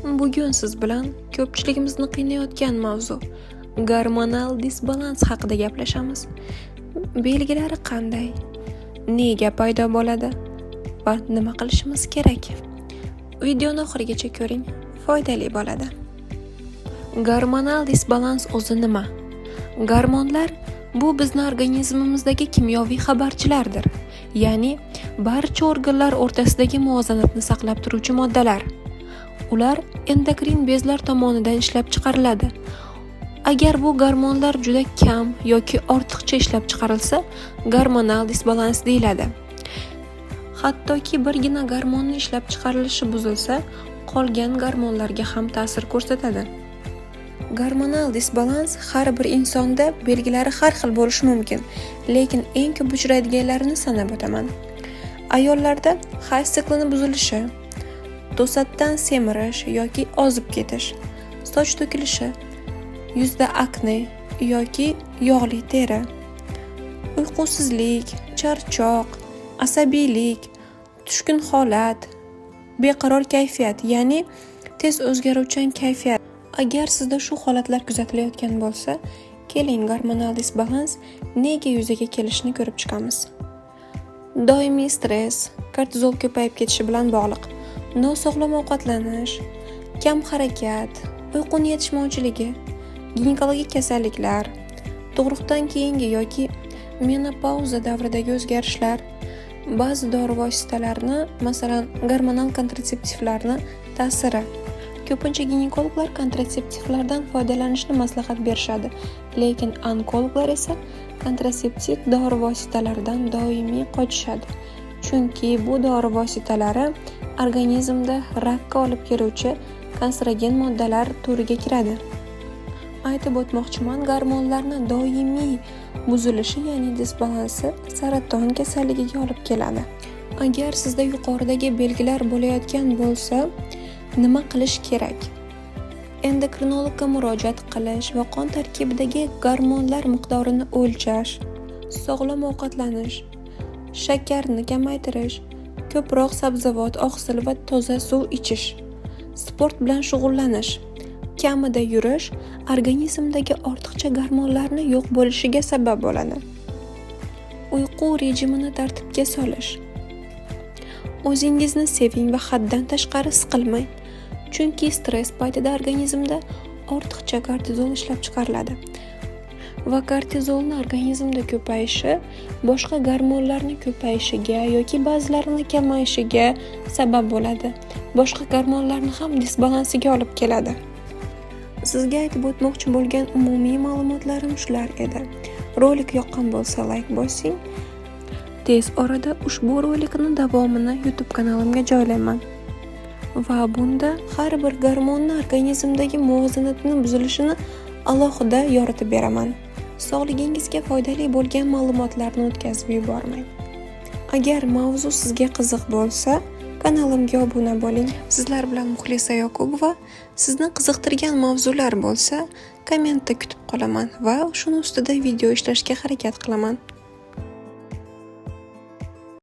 Bugun siz bilan ko'pchiligimizni qiynayotgan mavzu gormonal disbalans haqida gaplashamiz. Belgilari qanday? Nega paydo bo'ladi? Va nima qilishimiz kerak? Videoni oxirigacha ko'ring, foydali bo'ladi. Gormonal disbalans o'zi nima? Gormonlar bu bizning organizmimizdagi kimyoviy xabarchilardir. Ya'ni barcha organlar o'rtasidagi muvozanatni saqlab turuvchi moddalar. Ular endokrin bezlar tomonidan ishlab chiqariladi. Agar bu gormonlar juda kam yoki ortiqcha ishlab chiqarilsa, gormonal disbalans deyiladi. Hattoki birgina gormonning ishlab chiqarilishi buzilsa, qolgan gormonlarga ham ta'sir ko'rsatadi. Gormonal disbalans har bir insonda belgilari har xil bo'lishi mumkin, lekin eng ko'p uchraydiganlarini sanab o'taman. Ayollarda hayz siklini buzilishi, to'satdan semirish yoki ozib ketish, soch to'kilishi, yuzda akne yoki yog'li teri, uyqusizlik, charchoq, asabiylik, tushkun holat, beqaror kayfiyat, ya'ni tez o'zgaruvchan kayfiyat. Agar sizda shu holatlar kuzatilayotgan bo'lsa, keling gormonal disbalans nega yuzaga kelishini ko'rib chiqamiz. Doimiy stress, kortizol ko'payib ketishi bilan bog'liq. Nosog'lom ovqatlanish, kam harakat, uyquning yetishmovchiligi, ginekologik kasalliklar, tug'ruqdan keyingi yoki menopauza davridagi o'zgarishlar, ba'zi dori vositalarini, masalan, gormonal kontratseptivlarni ta'siri. Ko'pincha ginekologlar kontratseptivlardan foydalanishni maslahat berishadi, lekin onkologlar esa kontratseptiv dori vositalaridan doimiy qochishadi. Chunki bu dori vositalari organizmda rakka olib keluvchi kanserogen moddalar turiga kiradi. Aytib o'tmoqchiman, gormonlarning doimiy buzilishi, ya'ni disbalansi saraton kasalligiga olib keladi. Agar sizda yuqoridagi belgilar bo'layotgan bo'lsa, nima qilish kerak? Endokrinologga murojaat qilish va qon tarkibidagi gormonlar miqdorini o'lchash, sog'lom ovqatlanish, shakarni kamaytirish, ko'proq sabzavot, oqsil va toza suv ichish, sport bilan shug'ullanish, kamida yurish organizmdagi ortiqcha gormonlarni yo'q bo'lishiga sabab bo'ladi. Uyqu rejimini tartibga solish. O'zingizni seving va haddan tashqari siqilmang. Chunki stress paytida organizmda ortiqcha kortizol ishlab chiqariladi. Va kortizolni organizmda ko'payishi boshqa gormonlarning ko'payishiga yoki ba'zilarini kamayishiga sabab bo'ladi. Boshqa gormonlarning ham disbalansiga olib keladi. Sizga aytib o'tmoqchi bo'lgan umumiy ma'lumotlarim shular edi. Rolik yoqqan bo'lsa like bosing. Tez orada ushbu rolikning davomini YouTube kanalimga joylayman. Va bunda har bir gormonning organizmdagi muvozanatni buzilishini alohida yoritib beraman. Sog'ligingizga foydali bo'lgan ma'lumotlarni o'tkazib yubormang. Agar mavzu sizga qiziq bo'lsa, kanalimga obuna bo'ling. Sizlar bilan Muxlisa Yoqubova. Sizni qiziqtirgan mavzular bo'lsa, kommentda kutib qolaman va shuni ustida video ishlashga harakat qilaman.